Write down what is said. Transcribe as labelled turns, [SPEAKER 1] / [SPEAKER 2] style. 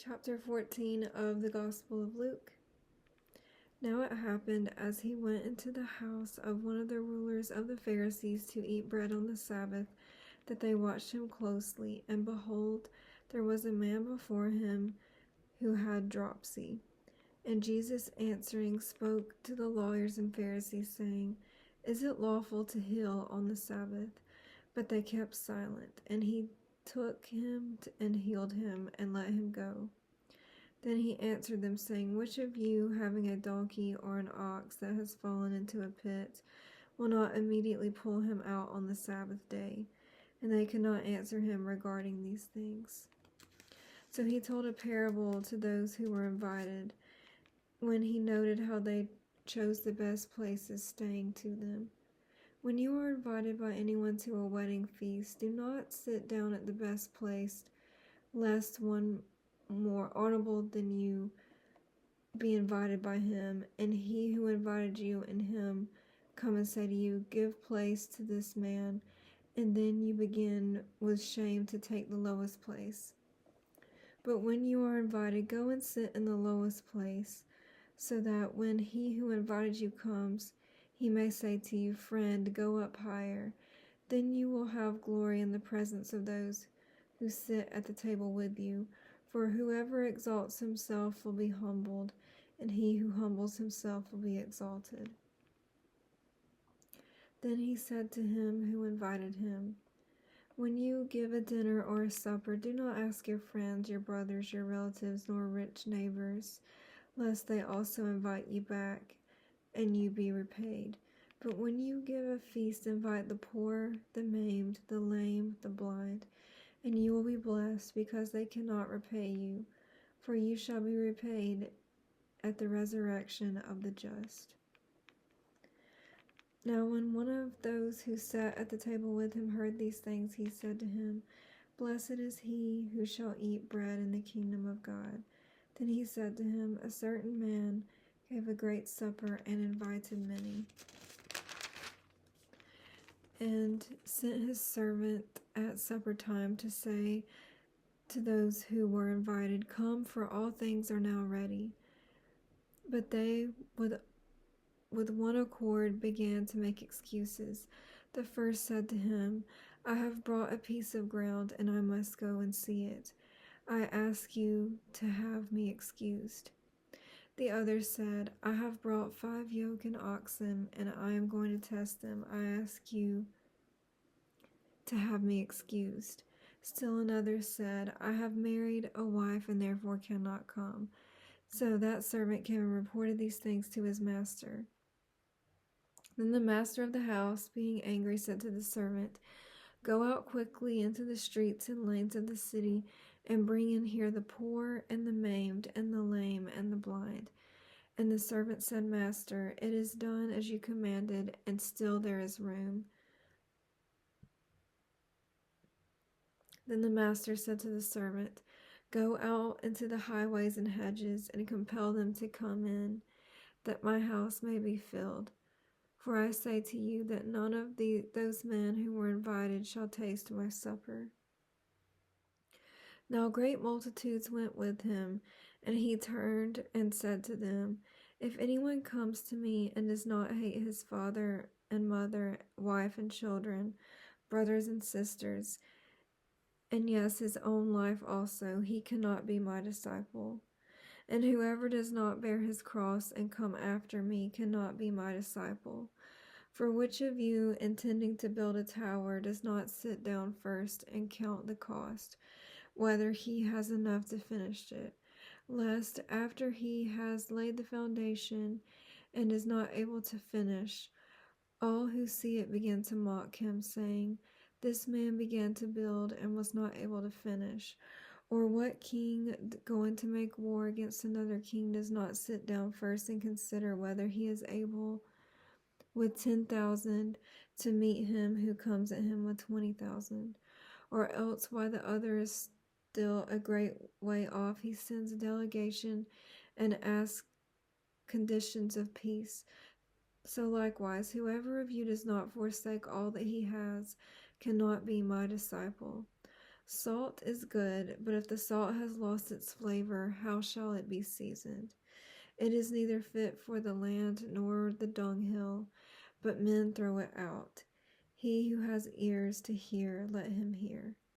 [SPEAKER 1] Chapter 14 of the Gospel of Luke. Now it happened, as he went into the house of one of the rulers of the Pharisees to eat bread on the Sabbath, that they watched him closely. And behold, there was a man before him who had dropsy. And Jesus answering spoke to the lawyers and Pharisees, saying, Is it lawful to heal on the Sabbath? But they kept silent. And he took him and healed him, and let him go. Then he answered them, saying, Which of you, having a donkey or an ox that has fallen into a pit, will not immediately pull him out on the Sabbath day? And they could not answer him regarding these things. So he told a parable to those who were invited, when he noted how they chose the best places, saying to them, When you are invited by anyone to a wedding feast, do not sit down at the best place, lest one more honorable than you be invited by him, and he who invited you and him come and say to you, Give place to this man, and then you begin with shame to take the lowest place. But when you are invited, go and sit in the lowest place, so that when he who invited you comes, he may say to you, Friend, go up higher. Then you will have glory in the presence of those who sit at the table with you. For whoever exalts himself will be humbled, and he who humbles himself will be exalted. Then he said to him who invited him, When you give a dinner or a supper, do not ask your friends, your brothers, your relatives, nor rich neighbors, lest they also invite you back, and you be repaid. But when you give a feast, invite the poor, the maimed, the lame, the blind, and you will be blessed, because they cannot repay you, for you shall be repaid at the resurrection of the just. Now when one of those who sat at the table with him heard these things, he said to him, Blessed is he who shall eat bread in the kingdom of God. Then he said to him, A certain man gave a great supper and invited many, and sent his servant at supper time to say to those who were invited, Come, for all things are now ready. But they, with one accord, began to make excuses. The first said to him, I have bought a piece of ground, and I must go and see it. I ask you to have me excused. The other said, I have brought 5 yoke oxen, and I am going to test them. I ask you to have me excused. Still another said, I have married a wife, and therefore cannot come. So that servant came and reported these things to his master. Then the master of the house, being angry, said to the servant, Go out quickly into the streets and lanes of the city, and bring in here the poor, and the maimed, and the lame, and the blind. And the servant said, Master, it is done as you commanded, and still there is room. Then the master said to the servant, Go out into the highways and hedges, and compel them to come in, that my house may be filled. For I say to you that none of those men who were invited shall taste my supper. Now great multitudes went with him, and he turned and said to them, If anyone comes to me and does not hate his father and mother, wife and children, brothers and sisters, and yes, his own life also, he cannot be my disciple. And whoever does not bear his cross and come after me cannot be my disciple. For which of you, intending to build a tower, does not sit down first and count the cost, whether he has enough to finish it, lest after he has laid the foundation and is not able to finish, all who see it begin to mock him, saying, This man began to build and was not able to finish. Or what king going to make war against another king does not sit down first and consider whether he is able with 10,000 to meet him who comes at him with 20,000? Or else, while the other is still a great way off, he sends a delegation and asks conditions of peace. So likewise, whoever of you does not forsake all that he has cannot be my disciple. Salt is good, but if the salt has lost its flavor, how shall it be seasoned? It is neither fit for the land nor the dunghill, but men throw it out. He who has ears to hear, let him hear.